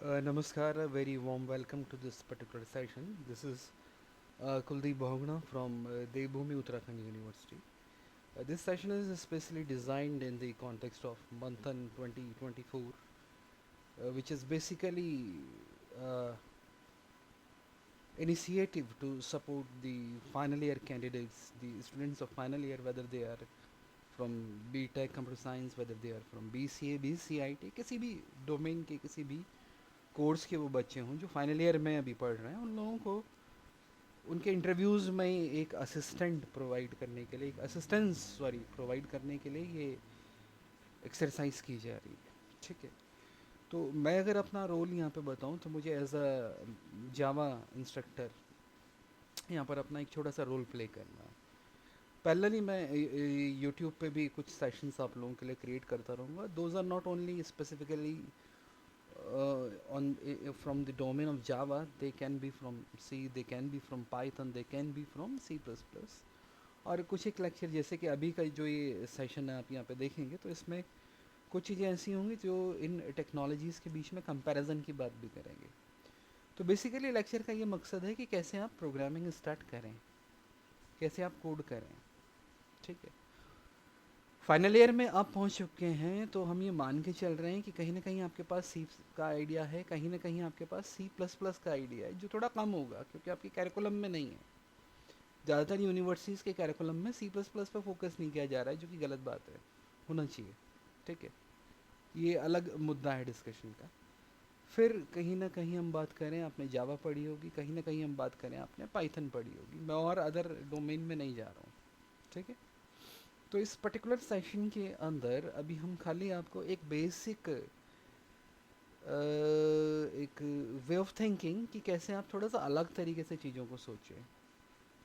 Namaskar, a very warm welcome to this particular session. This is Kuldeep Bhogna from Devbhoomi Uttarakhand University. This session is especially designed in the context of Manthan 2024, which is basically uh, initiative to support the final year candidates, the students of final year, whether they are from B Tech Computer Science, whether they are from BCA, BCIT, किसी भी domain के किसी भी course के वो बच्चे हों जो फाइनल ईयर में अभी पढ़ रहे हैं, उन लोगों को उनके इंटरव्यूज़ में एक असिस्टेंट प्रोवाइड करने के लिए, एक असिस्टेंस सॉरी प्रोवाइड करने के लिए ये एक्सरसाइज की जा रही है। ठीक है, तो मैं अगर अपना रोल यहाँ पे बताऊँ तो मुझे एज अ जावा इंस्ट्रक्टर यहाँ पर अपना एक छोटा सा रोल प्ले करना है। पैरेलली मैं यूट्यूब पे भी कुछ सेशंस आप लोगों के लिए क्रिएट करता रहूँगा। Those are not only specifically from the domain of Java. They can be from C, they can be from Python, they can be from C++. और कुछ एक लेक्चर जैसे कि अभी का जो ये सेशन है आप यहाँ पे देखेंगे तो इसमें कुछ चीज़ें ऐसी होंगी जो इन टेक्नोलॉजीज़ के बीच में कंपैरिजन की बात भी करेंगे। तो बेसिकली लेक्चर का ये मकसद है कि कैसे आप प्रोग्रामिंग स्टार्ट करें, कैसे आप कोड करें। ठीक है, फाइनल ईयर में आप पहुंच चुके हैं तो हम ये मान के चल रहे हैं कि कहीं ना कहीं आपके पास सी का आइडिया है, कहीं ना कहीं आपके पास C++ का आइडिया है, जो थोड़ा कम होगा क्योंकि आपके कैरिकुलम में नहीं है। ज़्यादातर यूनिवर्सिटीज़ के कैरिकुलम में C++ पर फोकस नहीं किया जा रहा है, जो कि गलत बात है, होना चाहिए। ठीक है, ये अलग मुद्दा है डिस्कशन का। फिर कहीं ना कहीं हम बात करें आपने जावा पढ़ी होगी, कहीं ना कहीं हम बात करें आपने पाइथन पढ़ी होगी, मैं और अदर डोमेन में नहीं जा रहा हूँ। ठीक है, तो इस पर्टिकुलर सेशन के अंदर अभी हम खाली आपको एक बेसिक एक वे ऑफ थिंकिंग कि कैसे आप थोड़ा सा अलग तरीके से चीज़ों को सोचें,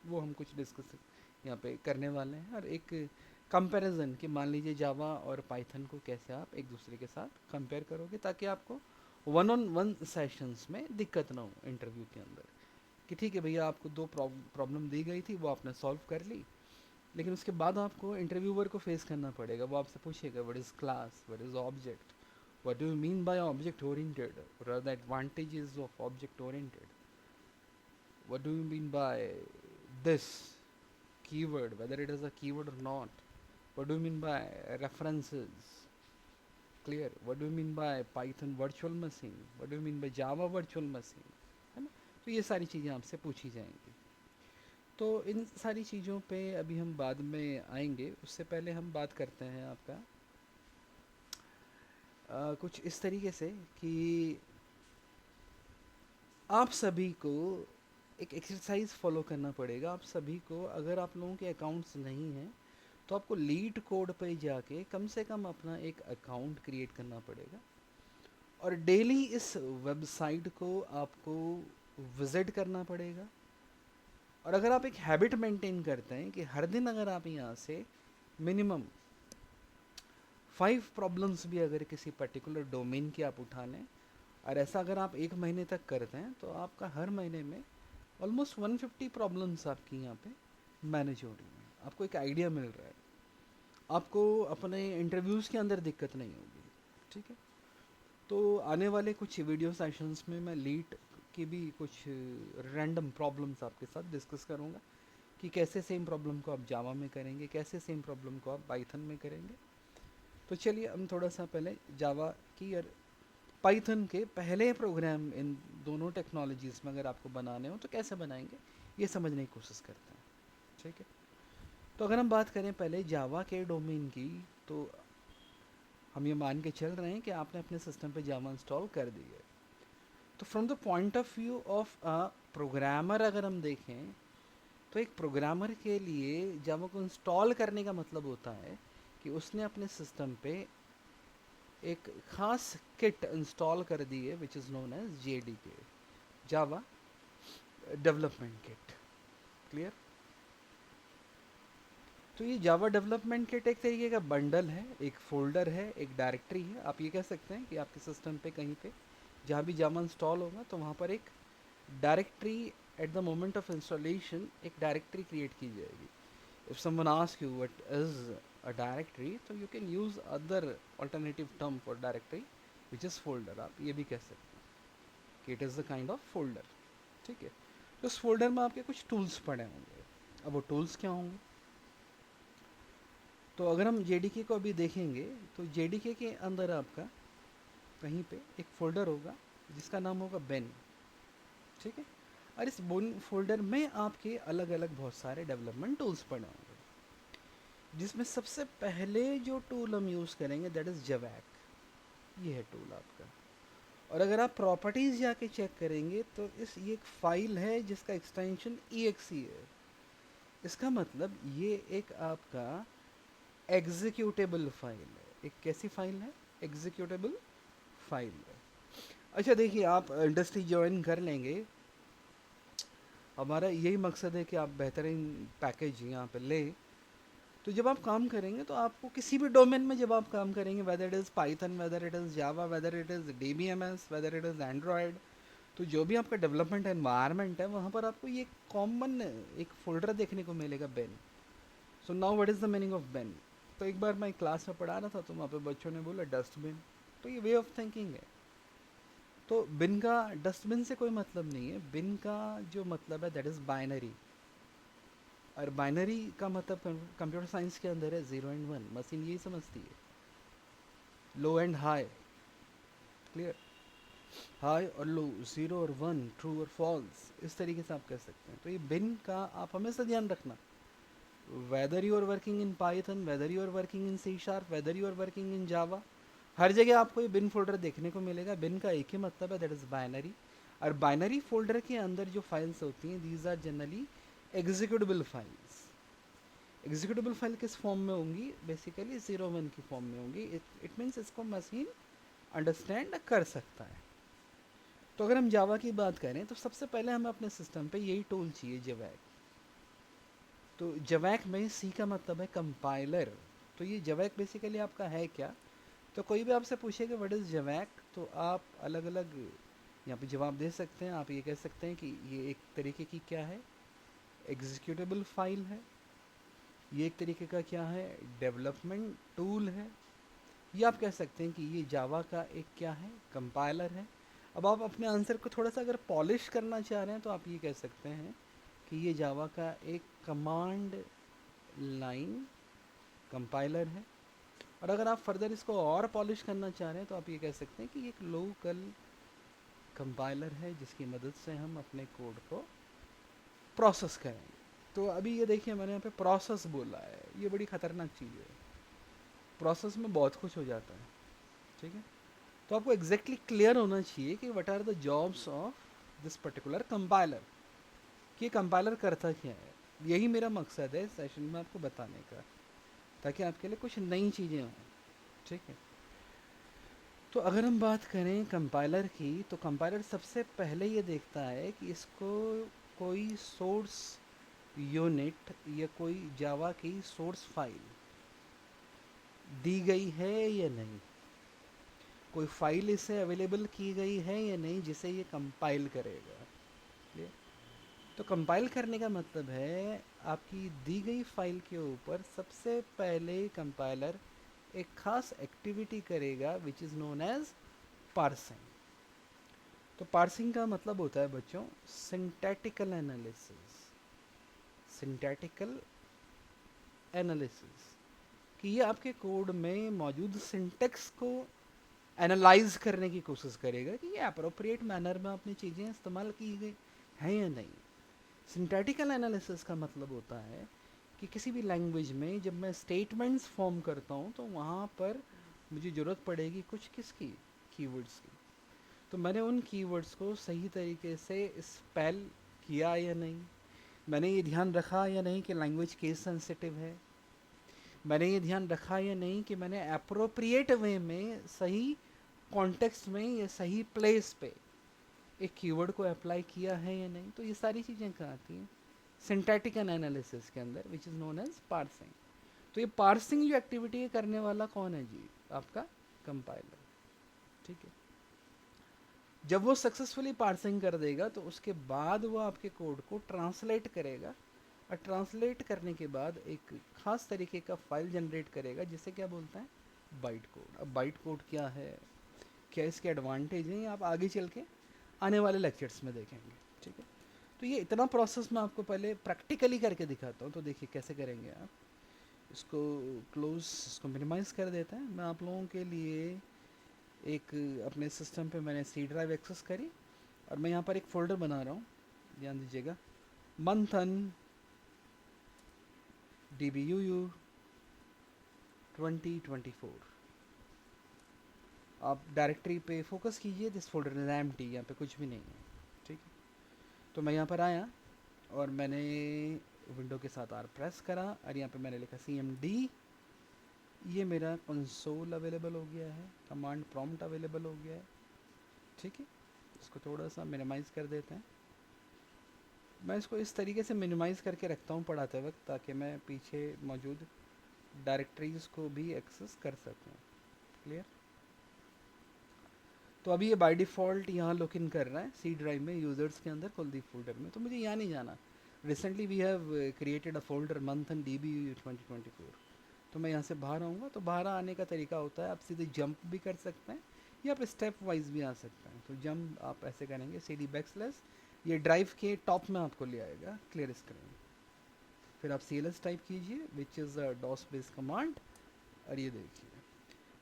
वो हम कुछ डिस्कस यहाँ पे करने वाले हैं। और एक कंपैरिजन कि मान लीजिए जावा और पाइथन को कैसे आप एक दूसरे के साथ कंपेयर करोगे ताकि आपको वन ऑन वन सेशंस में दिक्कत ना हो इंटरव्यू के अंदर, कि ठीक है भैया आपको दो प्रॉब्लम दी गई थी, वो आपने सॉल्व कर ली, लेकिन उसके बाद आपको इंटरव्यूअर को फेस करना पड़ेगा। वो आपसे पूछेगा what is class, what is object, what do you mean by object oriented, what are the advantages of object oriented, what do you mean by this keyword, whether it is a keyword or not, what do you mean by references, clear, what do you mean by python virtual machine, what do you mean by java virtual machine, है ना। तो ये सारी चीज़ें आपसे पूछी जाएंगी। तो इन सारी चीज़ों पे अभी हम बाद में आएंगे, उससे पहले हम बात करते हैं आपका कुछ इस तरीके से कि आप सभी को एक एक्सरसाइज फॉलो करना पड़ेगा। आप सभी को, अगर आप लोगों के अकाउंट्स नहीं हैं तो आपको लीड कोड पे जाके कम से कम अपना एक अकाउंट क्रिएट करना पड़ेगा और डेली इस वेबसाइट को आपको विज़िट करना पड़ेगा। और अगर आप एक हैबिट मेंटेन करते हैं कि हर दिन अगर आप यहाँ से मिनिमम 5 प्रॉब्लम्स भी अगर किसी पर्टिकुलर डोमेन की आप उठा लें, और ऐसा अगर आप एक महीने तक करते हैं तो आपका हर महीने में ऑलमोस्ट 150 प्रॉब्लम्स आपकी यहाँ पे मैनेज हो रही हैं। आपको एक आइडिया मिल रहा है, आपको अपने इंटरव्यूज़ के अंदर दिक्कत नहीं होगी। ठीक है, तो आने वाले कुछ वीडियो सेशंस में मैं लीड की भी कुछ रैंडम प्रॉब्लम्स आपके साथ डिस्कस करूँगा कि कैसे सेम प्रॉब्लम को आप जावा में करेंगे, कैसे सेम प्रॉब्लम को आप पाइथन में करेंगे। तो चलिए हम थोड़ा सा पहले जावा की और पाइथन के पहले प्रोग्राम इन दोनों टेक्नोलॉजीज़ में अगर आपको बनाने हो तो कैसे बनाएंगे ये समझने की कोशिश करते हैं। ठीक है, तो अगर हम बात करें पहले जावा के डोमेन की, तो हम ये मान के चल रहे हैं कि आपने अपने सिस्टम पे जावा इंस्टॉल कर दी है। तो from the point of view of a programmer अगर हम देखें तो एक प्रोग्रामर के लिए जावा को इंस्टॉल करने का मतलब होता है कि उसने अपने सिस्टम पे एक खास किट इंस्टॉल कर दी है which is known as JDK, Java development kit. Clear, तो ये जावा डेवलपमेंट किट एक तरीके का बंडल है, एक फोल्डर है, एक डायरेक्टरी है। आप ये कह सकते हैं कि आपके सिस्टम पे कहीं पे जहाँ भी जावा इंस्टॉल होगा तो वहाँ पर एक directory at the moment of installation एक डायरेक्टरी क्रिएट की जाएगी। If someone ask you what is a directory, तो you can use other alternative term for directory which is folder, आप ये भी कह सकते हैं। कि it is the kind of folder, ठीक है। तो उस फोल्डर में आपके कुछ टूल्स पड़े होंगे। अब वो टूल्स क्या होंगे? तो अगर हम जेडीके को अभी देखेंगे तो जेडीके के अंदर आपका कहीं पे एक फोल्डर होगा जिसका नाम होगा बेन, ठीक है। और इस बोन फोल्डर में आपके अलग अलग बहुत सारे डेवलपमेंट टूल्स पड़े होंगे, जिसमें सबसे पहले जो टूल हम यूज़ करेंगे दैट इज़ जवैक। ये है टूल आपका। और अगर आप प्रॉपर्टीज़ जाके चेक करेंगे तो ये एक फाइल है जिसका एक्सटेंशन exe है। इसका मतलब ये एक आपका एग्जीक्यूटेबल फाइल है। एक कैसी फाइल है? एग्जीक्यूटेबल फाइल है। अच्छा देखिए, आप इंडस्ट्री ज्वाइन कर लेंगे, हमारा यही मकसद है कि आप बेहतरीन पैकेज यहाँ पे ले। तो जब आप काम करेंगे तो आपको किसी भी डोमेन में जब आप काम करेंगे, whether it is Python, whether it is Java, whether it is DBMS, whether it is Android, तो जो भी आपका डेवलपमेंट एनवायरनमेंट है वहाँ पर आपको ये कॉमन एक फोल्डर देखने को मिलेगा, Ben. So now what is the meaning of Ben? तो एक बार मैं क्लास में पढ़ा रहा था तो वहाँ पे बच्चों ने बोला डस्टबिन। तो ये वे ऑफ थिंकिंग है। तो बिन का डस्टबिन से कोई मतलब नहीं है। बिन का जो मतलब है दैट इज़ बाइनरी। और बाइनरी का मतलब कंप्यूटर साइंस के अंदर है 0 एंड 1। मशीन यही समझती है, लो एंड हाई, क्लियर। हाई और लो, 0 और 1, ट्रू और फॉल्स, इस तरीके से आप कह सकते हैं। तो ये बिन का आप हमेशा ध्यान रखना, whether you are working in Python, whether you are working in C sharp, whether you are working in Java, हर जगह आपको ये बिन फोल्डर देखने को मिलेगा। बिन का एक ही मतलब है, दैट इज़ बाइनरी। और बाइनरी फोल्डर के अंदर जो फाइल्स होती हैं these are generally executable files. Executable file किस फॉर्म में होंगी? बेसिकली 0 1 की फॉर्म में होंगी। इट मीन्स इसको मशीन अंडरस्टैंड कर सकता है। तो अगर हम जावा की बात करें तो सबसे पहले हमें अपने सिस्टम पे यही टूल चाहिए, जवैक। तो जवैक में सी का मतलब है कंपाइलर। तो ये जवैक बेसिकली आपका है क्या? तो कोई भी आपसे पूछेगा व्हाट इज़ जवैक, तो आप अलग अलग यहाँ पे जवाब दे सकते हैं। आप ये कह सकते हैं कि ये एक तरीके की क्या है, एग्जीक्यूटेबल फाइल है। ये एक तरीके का क्या है, डेवलपमेंट टूल है। ये आप कह सकते हैं कि ये जावा का एक क्या है, कंपाइलर है। अब आप अपने आंसर को थोड़ा सा अगर पॉलिश करना चाह रहे हैं तो आप ये कह सकते हैं कि ये जावा का एक कमांड लाइन कंपाइलर है। और अगर आप फर्दर इसको और पॉलिश करना चाह रहे हैं तो आप ये कह सकते हैं कि ये एक लोकल कंपाइलर है जिसकी मदद से हम अपने कोड को प्रोसेस करेंगे। तो अभी ये देखिए, मैंने यहाँ पे प्रोसेस बोला है, ये बड़ी ख़तरनाक चीज़ है। प्रोसेस में बहुत कुछ हो जाता है, ठीक है। तो आपको एग्जैक्टली क्लियर होना चाहिए कि what are the jobs of this particular compiler, कि ये कंपाइलर करता क्या है। यही मेरा मकसद है इस सेशन में आपको बताने का, ताकि आपके लिए कुछ नई चीज़ें हों, ठीक है। तो अगर हम बात करें कंपाइलर की, तो कंपाइलर सबसे पहले ये देखता है कि इसको कोई सोर्स यूनिट या कोई जावा की सोर्स फाइल दी गई है या नहीं, कोई फाइल इसे अवेलेबल की गई है या नहीं जिसे ये कंपाइल करेगा। ये तो कंपाइल करने का मतलब है आपकी दी गई फाइल के ऊपर सबसे पहले कंपाइलर एक खास एक्टिविटी करेगा which is known as parsing. तो पार्सिंग का मतलब होता है बच्चों सिंटैटिकल एनालिसिस। सिंटैटिकल एनालिसिस कि ये आपके कोड में मौजूद सिंटेक्स को एनालाइज करने की कोशिश करेगा कि ये अप्रोप्रिएट मैनर में अपनी चीज़ें इस्तेमाल की गई हैं या नहीं। सिंटैटिकल एनालिसिस का मतलब होता है कि किसी भी लैंग्वेज में जब मैं स्टेटमेंट्स फॉर्म करता हूँ तो वहाँ पर मुझे ज़रूरत पड़ेगी कुछ किसकी, कीवर्ड्स की। तो मैंने उन कीवर्ड्स को सही तरीके से स्पेल किया या नहीं, मैंने ये ध्यान रखा या नहीं कि लैंग्वेज केस सेंसिटिव है, मैंने ये ध्यान रखा या नहीं कि मैंने अप्रोप्रिएट वे में सही कॉन्टेक्स्ट में या सही प्लेस पे एक कीवर्ड को अप्लाई किया है या नहीं। तो ये सारी चीज़ें कहाँ आती हैं, सिंटैटिकल एनालिसिस के अंदर which is known as parsing. तो ये पार्सिंग जो एक्टिविटी है करने वाला कौन है जी, आपका कंपाइलर, ठीक है। जब वो सक्सेसफुली पार्सिंग कर देगा तो उसके बाद वो आपके कोड को ट्रांसलेट करेगा, और ट्रांसलेट करने के बाद एक ख़ास तरीके का फाइल जनरेट करेगा जिसे क्या बोलते हैं, बाइट कोड। अब बाइट कोड क्या है, क्या इसके एडवांटेज हैं, आप आगे चल के आने वाले लेक्चर्स में देखेंगे, ठीक है। तो ये इतना प्रोसेस मैं आपको पहले प्रैक्टिकली करके दिखाता हूँ। तो देखिए कैसे करेंगे आप इसको। क्लोज, इसको मिनिमाइज़ कर देते हैं। मैं आप लोगों के लिए एक अपने सिस्टम पे मैंने सी ड्राइव एक्सेस करी और मैं यहाँ पर एक फ़ोल्डर बना रहा हूँ, ध्यान दीजिएगा, मंथन DBUU 2024। आप डायरेक्टरी पे फोकस कीजिए, दिस फोल्डर इज एम्प्टी, यहाँ पे कुछ भी नहीं है, ठीक है। तो मैं यहाँ पर आया और मैंने विंडो के साथ आर प्रेस करा और यहाँ पे मैंने लिखा CMD। ये मेरा कंसोल अवेलेबल हो गया है, कमांड प्रॉम्प्ट अवेलेबल हो गया है, ठीक है। इसको थोड़ा सा मिनिमाइज़ कर देते हैं। मैं इसको इस तरीके से मिनिमाइज़ करके रखता हूँ पढ़ाते वक्त, ताकि मैं पीछे मौजूद डायरेक्टरीज़ को भी एक्सेस कर सकूँ। क्लियर। तो अभी ये बाय डिफ़ॉल्ट यहाँ लॉग इन कर रहा है सी ड्राइव में, यूज़र्स के अंदर कुलदीप फोल्डर में। तो मुझे यहाँ नहीं जाना। Recently we have created a folder Manthan DBUU 2024। तो मैं यहाँ से बाहर आऊँगा। तो बाहर आने का तरीका होता है, आप सीधे जंप भी कर सकते हैं या आप स्टेप वाइज भी आ सकते हैं। तो जंप आप ऐसे करेंगे CD बैकस्लैश, ये ड्राइव के टॉप में आपको ले आएगा क्लियर स्क्रीन। फिर आप CLS टाइप कीजिए which is DOS base command और ये देखिए।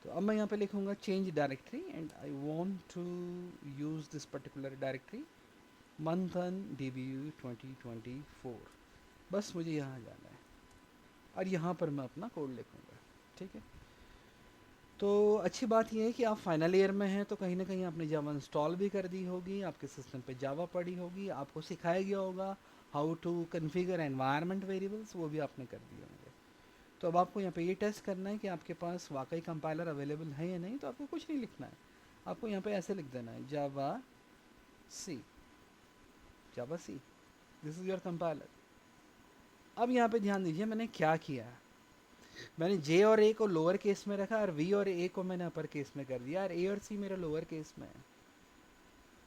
तो अब मैं यहाँ पे लिखूँगा change directory and I want to use this particular directory Manthan DBUU 2024। बस मुझे यहाँ जाना है और यहाँ पर मैं अपना कोड लिखूँगा, ठीक है। तो अच्छी बात यह है कि आप फाइनल ईयर में हैं, तो कहीं ना कहीं आपने जावा इंस्टॉल भी कर दी होगी, आपके सिस्टम पे जावा पड़ी होगी, आपको सिखाया गया होगा how to configure environment variables, वो भी आपने कर दिए होंगे। तो अब आपको यहाँ पे ये टेस्ट करना है कि आपके पास वाकई कंपाइलर अवेलेबल है या नहीं। तो आपको कुछ नहीं लिखना है, आपको यहाँ पे ऐसे लिख देना है जावा सी, जावा सी, दिस इज़ योर कंपाइलर। अब यहाँ पे ध्यान दीजिए मैंने क्या किया। मैंने जे और ए को लोअर केस में रखा और वी और ए को मैंने अपर केस में कर दिया, और ए और सी मेरा लोअर केस में है।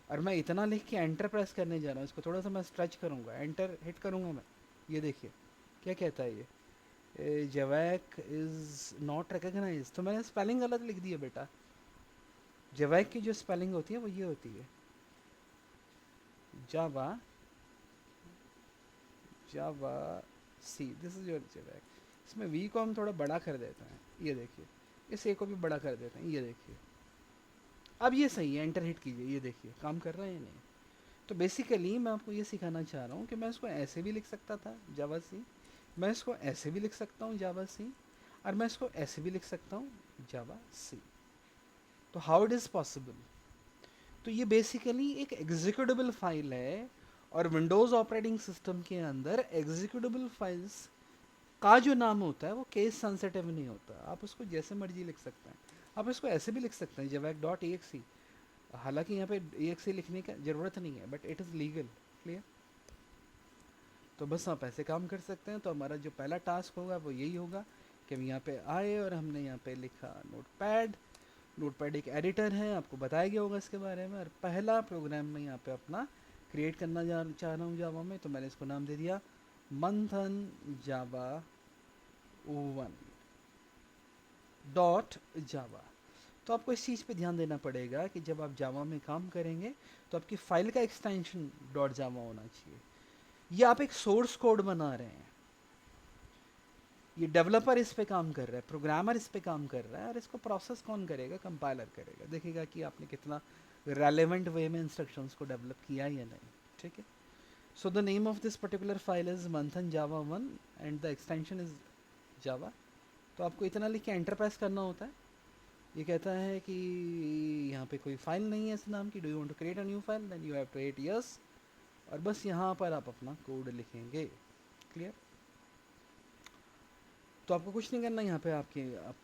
और मैं इतना लिख के एंटर प्रेस करने जा रहा हूँ। इसको थोड़ा सा मैं स्ट्रेच करूँगा, एंटर हिट करूँगा मैं। ये देखिए क्या कहता है ये, जवैक इज़ नॉट रिकग्नाइज। तो मैंने स्पेलिंग गलत लिख दी है बेटा। जवैक की जो स्पेलिंग होती है वो ये होती है जावा, जावा सी, दिस इज योर जवैक। इसमें वी को हम थोड़ा बड़ा कर देते हैं, ये देखिए। इस ए को भी बड़ा कर देते हैं, ये देखिए। अब ये सही है, एंटर हिट कीजिए, ये देखिए काम कर रहा है या नहीं। तो बेसिकली मैं आपको ये सिखाना चाह रहा हूँ कि मैं इसको ऐसे भी लिख सकता था जावा सी, मैं इसको ऐसे भी लिख सकता हूँ जावा सी, और मैं इसको ऐसे भी लिख सकता हूँ जावा सी। तो हाउ इट इज़ पॉसिबल। तो ये बेसिकली एक एग्जीक्यूटेबल फाइल है, और विंडोज़ ऑपरेटिंग सिस्टम के अंदर एग्जीक्यूटेबल फाइल्स का जो नाम होता है वो केस सेंसिटिव नहीं होता। आप उसको जैसे मर्जी लिख सकते हैं। आप इसको ऐसे भी लिख सकते हैं जवैक डॉट EXE, हालांकि यहाँ पे EXE लिखने की ज़रूरत नहीं है, but it is legal. Clear. तो बस आप ऐसे काम कर सकते हैं। तो हमारा जो पहला टास्क होगा वो यही होगा कि हम यहाँ पे आए और हमने यहाँ पे लिखा नोटपैड। नोटपैड एक एडिटर है, आपको बताया गया होगा इसके बारे में। और पहला प्रोग्राम मैं यहाँ पे अपना क्रिएट करना चाह रहा हूँ जावा में। तो मैंने इसको नाम दे दिया मंथन जावा 1 डॉट जावा। तो आपको इस चीज़ पे ध्यान देना पड़ेगा कि जब आप जावा में काम करेंगे तो आपकी फाइल का एक्सटेंशन डॉट जावा होना चाहिए। ये आप एक सोर्स कोड बना रहे हैं, ये डेवलपर इस पे काम कर रहा है, प्रोग्रामर इस पे काम कर रहा है, और इसको प्रोसेस कौन करेगा, कंपाइलर करेगा। देखेगा कि आपने कितना रेलेवेंट वे में इंस्ट्रक्शंस को डेवलप किया या नहीं, ठीक है। So the name of this particular file is मंथन जावा 1 and the extension is Java. तो आपको इतना लिख के एंटर प्रेस करना होता है। ये कहता है कि यहाँ पे कोई फाइल नहीं है इस नाम की, do you want to create a new file, then you have to hit yes, और बस यहाँ पर आप अपना कोड लिखेंगे। क्लियर। तो आपको कुछ नहीं करना, यहाँ पे आप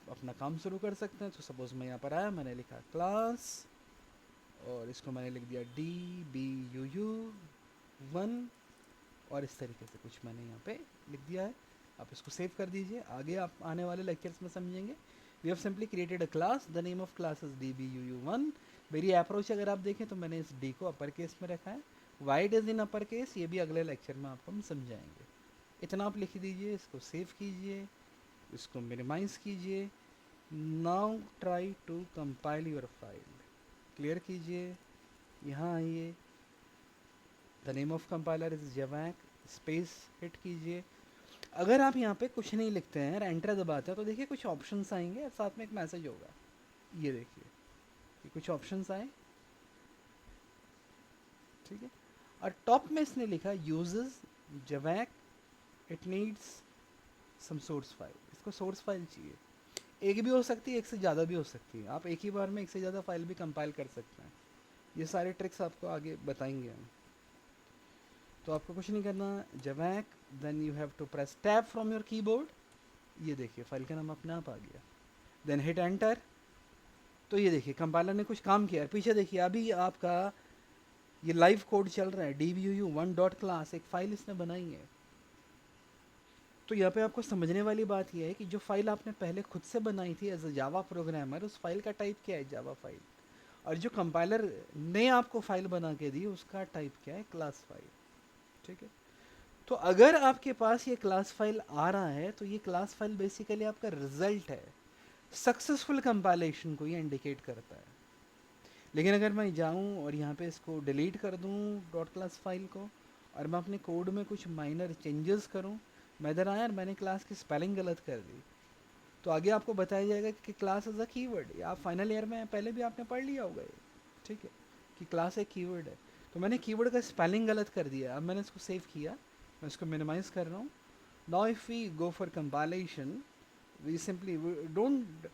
अपना काम शुरू कर सकते हैं। तो सपोज मैं यहाँ पर आया, मैंने लिखा क्लास, और इसको मैंने लिख दिया DBUU 1, और इस तरीके से कुछ मैंने यहाँ पे लिख दिया है। आप इसको सेव कर दीजिए, आगे आप आने वाले लेक्चर्स में समझेंगे। We have simply created a class, the name of class is DBUU 1। मेरी अप्रोच अगर आप देखें तो मैंने इस D को अपर केस में रखा है, white is in upper case, ये भी अगले लेक्चर में आपको हम समझाएंगे। इतना आप लिख दीजिए, इसको सेव कीजिए, इसको मिनिमाइज कीजिए। Now try to compile your file, clear कीजिए, यहाँ आइए, the name of compiler is javac, space hit कीजिए। अगर आप यहाँ पे कुछ नहीं लिखते हैं और एंटर दबाते हैं तो देखिए कुछ ऑप्शंस आएंगे और साथ में एक मैसेज होगा। ये देखिए, ये कुछ ऑप्शंस आए, ठीक है। और टॉप में इसने लिखा uses javac, it needs some source file. इसको सोर्स फाइल चाहिए। एक भी हो सकती है, एक से ज़्यादा भी हो सकती है। आप एक ही बार में एक से ज़्यादा फाइल भी कंपाइल कर सकते हैं। ये सारे ट्रिक्स आपको आगे बताएंगे हम। तो आपको कुछ नहीं करना, javac, then you have to press tab from your keyboard. ये देखिए फाइल का नाम अपने आप आ गया। Then hit enter. तो ये देखिए कंपाइलर ने कुछ काम किया है। पीछे देखिए अभी आपका ये लाइव कोड चल रहा है, dvuu1.class एक फाइल इसने बनाई है। तो यहाँ पे आपको समझने वाली बात यह है कि जो फाइल आपने पहले खुद से बनाई थी एज अ जावा प्रोग्रामर, उस फाइल का टाइप क्या है, जावा फाइल। और जो कंपाइलर ने आपको फाइल बना के दी उसका टाइप क्या है, क्लास फाइल, ठीक है। तो अगर आपके पास ये क्लास फाइल आ रहा है तो ये क्लास फाइल बेसिकली आपका रिजल्ट है, सक्सेसफुल कंपाइलेशन को ये इंडिकेट करता है। लेकिन अगर मैं जाऊं और यहाँ पे इसको डिलीट कर दूं डॉट क्लास फाइल को, और मैं अपने कोड में कुछ माइनर चेंजेस करूं, मैं इधर आया और मैंने क्लास की स्पेलिंग गलत कर दी, तो आगे आपको बताया जाएगा कि क्लास इज़ अ कीवर्ड। आप फाइनल ईयर में पहले भी आपने पढ़ लिया होगा ये, ठीक है, कि क्लास एक कीवर्ड है। तो मैंने कीवर्ड का स्पेलिंग गलत कर दिया। अब मैंने इसको सेव किया, मैं इसको मिनिमाइज़ कर रहा हूँ। Now if we go for compilation, we simply don't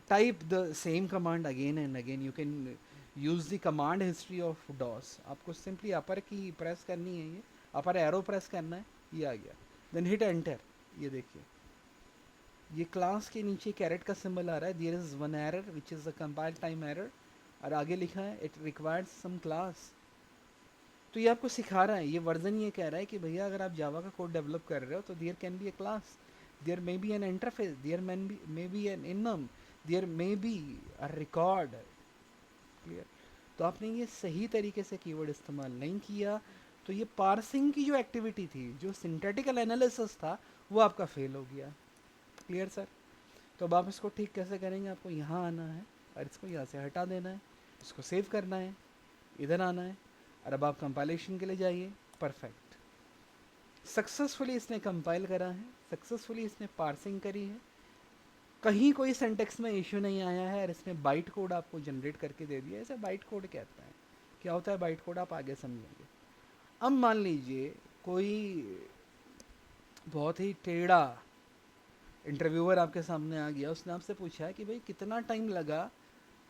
type the same command again and again. You can use the command history of DOS. आपको simply अपर की प्रेस करनी है, ये अपर एरो प्रेस करना है, ये आ गया। Then hit enter. ये देखिए ये क्लास के नीचे कैरेट का सिंबल आ रहा है, there is one error which is a compile time error, और आगे लिखा है इट रिक्वायर्स सम क्लास। तो ये आपको सिखा रहा है, ये वर्जन ये कह रहा है कि भैया अगर आप जावा का कोड डेवलप कर रहे हो तो there can be a class, there may be an interface, there may be an enum, there may be a record. Clear. तो आपने ये सही तरीके से कीवर्ड इस्तेमाल नहीं किया, तो ये पार्सिंग की जो एक्टिविटी थी, जो सिंथेटिकल एनालिसिस था, वो आपका फेल हो गया। Clear sir. तो अब आप इसको ठीक कैसे करेंगे, आपको यहाँ आना है और इसको यहाँ से हटा देना है, इसको सेव करना है, इधर आना है, और अब आप कंपाइलेशन के लिए जाइए। परफेक्ट, सक्सेसफुली इसने कंपाइल करा है, सक्सेसफुली इसने पार्सिंग करी है, कहीं कोई सिंटेक्स में इशू नहीं आया है, और इसने बाइट कोड आपको जनरेट करके दे दिया। इसे बाइट कोड कहते हैं। क्या होता है बाइट कोड, आप आगे समझेंगे। अब मान लीजिए कोई बहुत ही टेढ़ा इंटरव्यूअर आपके सामने आ गया, उसने आपसे पूछा है कि भाई कितना टाइम लगा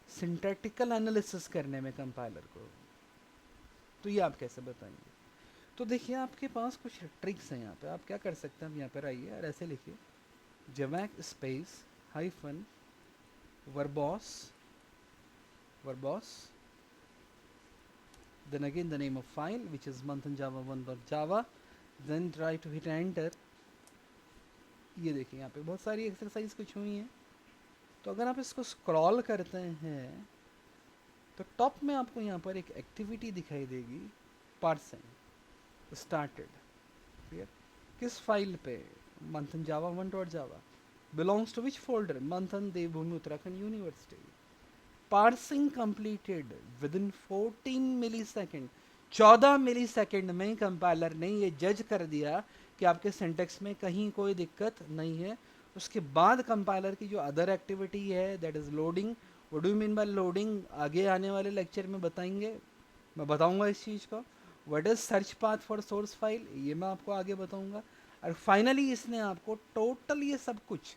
सिंथेटिकल एनालिसिस करने में कंपाइलर को, तो ये आप कैसे बताएंगे। तो देखिए आपके पास कुछ ट्रिक्स हैं यहाँ पे, आप क्या कर सकते हैं। आप यहाँ पर आइए और ऐसे लिखिए javac space hyphen verbose, verbose, then again the name of file which is manthanjava1.java, then try to hit enter। ये देखिए यहाँ पे बहुत सारी एक्सरसाइज कुछ हुई हैं। तो अगर आप इसको स्क्रॉल करते हैं तो टॉप में आपको यहाँ पर एक एक्टिविटी दिखाई देगी, पार्सिंग स्टार्टेड। क्लियर। किस फाइल पे, Manthan Java 1.java, belongs to which folder, Manthan Devbhoomi Uttarakhand university. Parsing completed within 14 millisecond, 14 millisecond में कंपाइलर ने ये जज कर दिया कि आपके सिंटेक्स में कहीं कोई दिक्कत नहीं है। उसके बाद कंपाइलर की जो अदर एक्टिविटी है that is loading. What do you mean bye loading, आगे आने वाले लेक्चर में बताएंगे, मैं बताऊंगा इस चीज़ को। What is search path for source file, ये मैं आपको आगे बताऊंगा। और फाइनली इसने आपको टोटल ये सब कुछ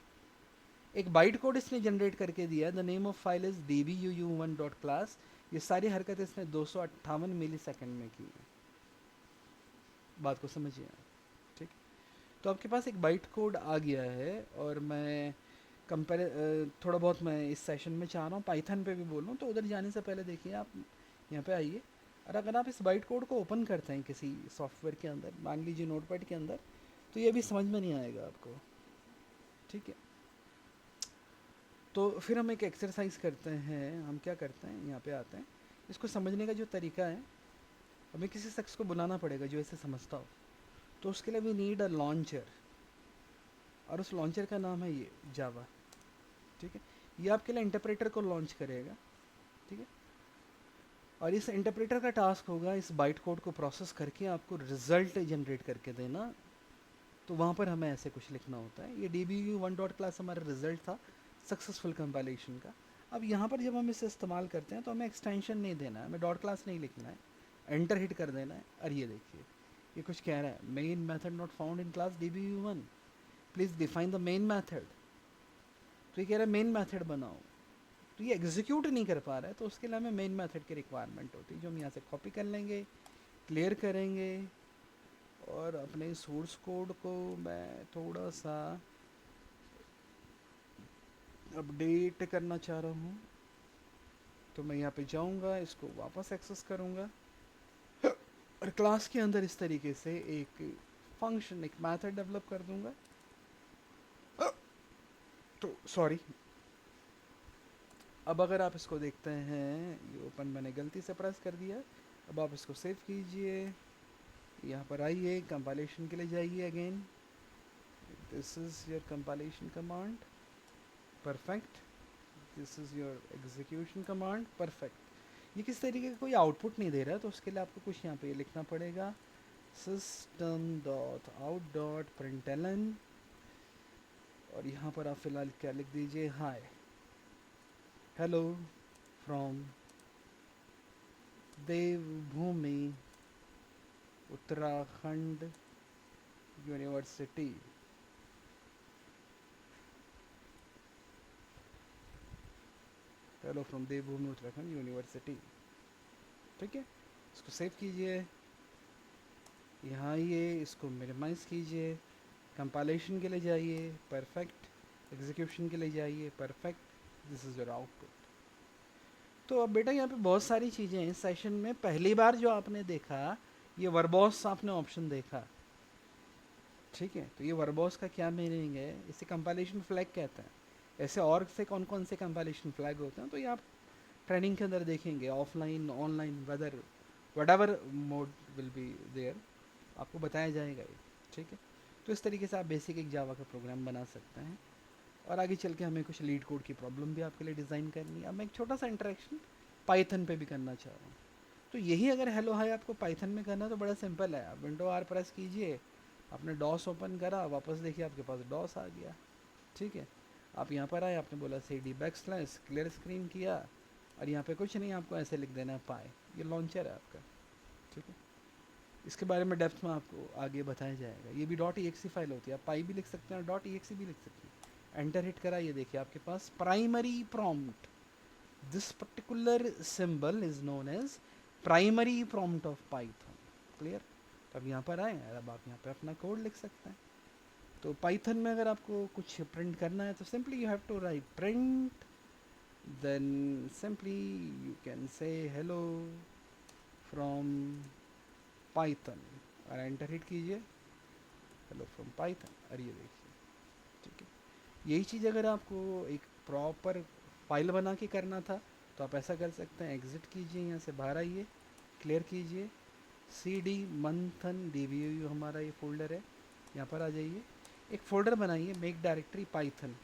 एक बाइट कोड इसने जनरेट करके दिया। The name of file is dvuu1.class। ये सारी हरकत इसने 258 मिली सेकेंड में की है। बात को समझिए आप, ठीक। तो आपके पास एक बाइट कोड आ गया है, और मैं थोड़ा बहुत मैं इस सेशन में चाह रहा हूँ पाइथन पे भी बोलूँ, तो उधर जाने से पहले देखिए आप यहाँ पे आइए, और अगर आप इस बाइट कोड को ओपन करते हैं किसी सॉफ्टवेयर के अंदर, मान लीजिए नोटपैड के अंदर, तो ये भी समझ में नहीं आएगा आपको, ठीक है। तो फिर हम एक एक्सरसाइज करते हैं। हम क्या करते हैं, यहाँ पे आते हैं। इसको समझने का जो तरीका है, हमें किसी शख्स को बुलाना पड़ेगा जो इसे समझता हो। तो उसके लिए वी नीड अ लॉन्चर, और उस लॉन्चर का नाम है ये जावा, ठीक है। ये आपके लिए इंटरप्रेटर को लॉन्च करेगा, ठीक है। और इस इंटरप्रेटर का टास्क होगा इस बाइट कोड को प्रोसेस करके आपको रिजल्ट जनरेट करके देना। तो वहाँ पर हमें ऐसे कुछ लिखना होता है। ये DBU वन डॉट क्लास हमारा रिजल्ट था सक्सेसफुल कंपाइलेशन का। अब यहाँ पर जब हम इसे इस्तेमाल करते हैं तो हमें एक्सटेंशन नहीं देना है, हमें डॉट क्लास नहीं लिखना है, एंटर हिट कर देना है। और ये देखिए ये कुछ कह रहा है, main method not found in class DBU1, please define the main method. तो ये कह रहा है मेन मेथड बनाओ, तो ये एग्जीक्यूट नहीं कर पा रहा है, तो उसके लिए हमें मेन मेथड की रिक्वायरमेंट होती है, जो हम यहाँ से कॉपी कर लेंगे, क्लियर करेंगे। और अपने सोर्स कोड को मैं थोड़ा सा अपडेट करना चाह रहा हूँ, तो मैं यहाँ पे जाऊँगा, इसको वापस एक्सेस करूँगा और क्लास के अंदर इस तरीके से एक फंक्शन, एक मेथड डेवलप कर दूँगा। तो सॉरी, अब अगर आप इसको देखते हैं, ये ओपन मैंने गलती से प्रेस कर दिया। अब आप इसको सेव कीजिए, यहाँ पर आइए, कंपाइलेशन के लिए जाइए again, this is your compilation command, perfect, this is your execution command, perfect. ये किस तरीके का कोई आउटपुट नहीं दे रहा है, तो उसके लिए आपको कुछ यहाँ पे लिखना पड़ेगा, system dot out dot println, और यहाँ पर आप फिलहाल क्या लिख दीजिए, hi hello from Devbhoomi Uttarakhand university. Hello from Devbhoomi Uttarakhand university. ठीक है, इसको सेव कीजिए, यहाँ आइए, इसको मिनिमाइज़ कीजिए, कंपाइलेशन के लिए जाइए, परफेक्ट, एग्जीक्यूशन के लिए जाइए, perfect, this is your output. तो अब बेटा यहाँ पे बहुत सारी चीज़ें हैं इस सेशन में। पहली बार जो आपने देखा ये वर्बॉस आपने ऑप्शन देखा, ठीक है, तो ये वर्बॉस का क्या मीनिंग है, इसे कंपाइलेशन फ्लैग कहते हैं। ऐसे और से कौन कौन से कंपाइलेशन फ्लैग होते हैं तो ये आप ट्रेनिंग के अंदर देखेंगे, offline online whether what mode will be there, आपको बताया जाएगा ये। ठीक है, तो इस तरीके से आप बेसिक एक जावा का प्रोग्राम बना सकते हैं। और आगे चल के हमें कुछ लीड कोड की प्रॉब्लम भी आपके लिए डिज़ाइन करनी है। अब मैं एक छोटा सा इंटरेक्शन पाइथन पे भी करना चाह रहा हूँ। तो यही अगर हेलो हाय आपको पाइथन में करना है तो बड़ा सिंपल है, आप विंडो आर प्रेस कीजिए, आपने डॉस ओपन करा, वापस देखिए आपके पास डॉस आ गया। ठीक है, आप यहाँ पर आए, आपने बोला CD बैकस्लैश, क्लियर स्क्रीन किया, और यहाँ पे कुछ नहीं, आपको ऐसे लिख देना है पाई, ये लॉन्चर है आपका। ठीक है, इसके बारे में डेप्थ में आपको आगे बताया जाएगा। ये भी .exe फाइल होती है, आप पाई भी लिख सकते हैं और .exe भी लिख सकते हैं। एंटर हिट करा, ये देखिए आपके पास primary prompt, this particular symbol is known as primary prompt of Python. Clear, तो अब यहाँ पर आए, अब आप यहाँ पे अपना कोड लिख सकते हैं। तो पाइथन में अगर आपको कुछ प्रिंट करना है तो simply you have to write print, then simply you can say hello from Python और एंटर हिट कीजिए, हेलो फ्रॉम पाइथन, और ये देखिए। ठीक है, यही चीज़ अगर आपको एक प्रॉपर फाइल बना के करना था तो आप ऐसा कर सकते हैं, एग्ज़िट कीजिए, यहाँ से बाहर आइए, क्लियर कीजिए, CD मंथन DBU हमारा ये फोल्डर है, यहाँ पर आ जाइए, एक फ़ोल्डर बनाइए, मेक डायरेक्टरी पाइथन,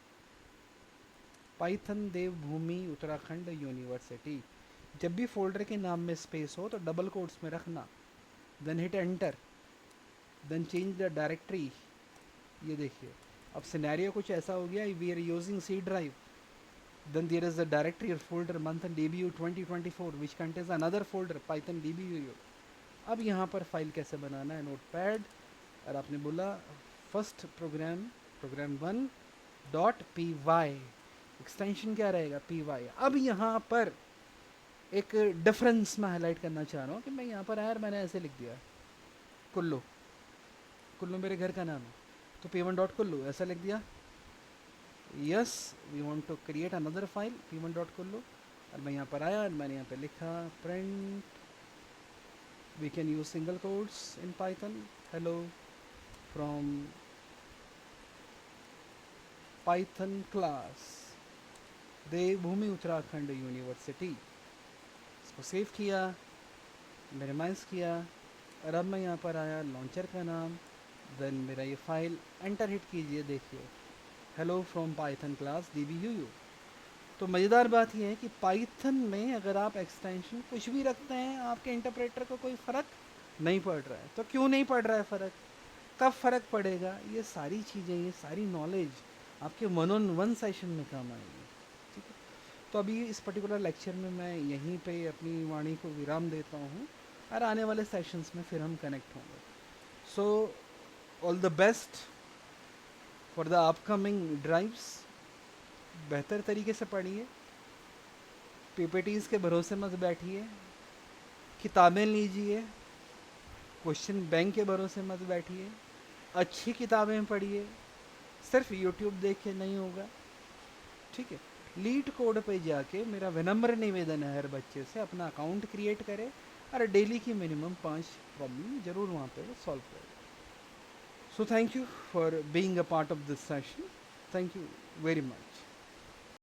पाइथन देवभूमि उत्तराखंड यूनिवर्सिटी। जब भी फोल्डर के नाम में स्पेस हो तो डबल कोट्स में रखना, then hit enter, then change the directory. ये देखिए अब सिनेरियो कुछ ऐसा हो गया, we are using C drive, then there is a directory or folder Manthan DBU 2024 which contains another folder Python DBU। अब यहाँ पर फाइल कैसे बनाना है, नोटपैड, और आपने बोला फर्स्ट प्रोग्राम 1 .py, एक्सटेंशन क्या रहेगा py। अब यहाँ पर एक डिफरेंस मैं हाईलाइट करना चाह रहा हूँ कि मैं यहाँ पर आया और मैंने ऐसे लिख दिया कुल्लू, कुल्लू मेरे घर का नाम है, तो p1.kullu ऐसा लिख दिया। Yes, we want to create another file p1.kullu, और मैं यहाँ पर आया और मैंने यहाँ पे लिखा print, we can use single quotes in Python, hello from Python class Devbhoomi Uttarakhand university. इसको सेव किया, मिनिमाइज़ किया, और अब मैं यहाँ पर आया, लॉन्चर का नाम, देन मेरा ये फाइल, एंटर हिट कीजिए, देखिए hello from Python class DBU। तो मज़ेदार बात यह है कि पाइथन में अगर आप एक्सटेंशन कुछ भी रखते हैं आपके इंटरप्रेटर को कोई फ़र्क नहीं पड़ रहा है। तो क्यों नहीं पड़ रहा है फ़र्क, कब फ़र्क पड़ेगा, ये सारी चीज़ें, ये सारी नॉलेज आपके वन ऑन वन सेशन में काम आएगी। ठीक है, तो अभी इस पर्टिकुलर लेक्चर में मैं यहीं पे अपनी वाणी को विराम देता हूँ और आने वाले सेशंस में फिर हम कनेक्ट होंगे। So all the best for the upcoming drives. बेहतर तरीके से पढ़िए, पीपीटीज के भरोसे मत बैठिए, किताबें लीजिए, क्वेश्चन बैंक के भरोसे मत बैठिए, अच्छी किताबें पढ़िए, सिर्फ यूट्यूब देख के नहीं होगा। ठीक है, लीड कोड पे जाके मेरा विनम्र निवेदन है हर बच्चे से अपना अकाउंट क्रिएट करे और डेली की मिनिमम 5 प्रॉब्लम जरूर वहाँ पे सॉल्व करे। So thank you for being a part of this session, thank you very much.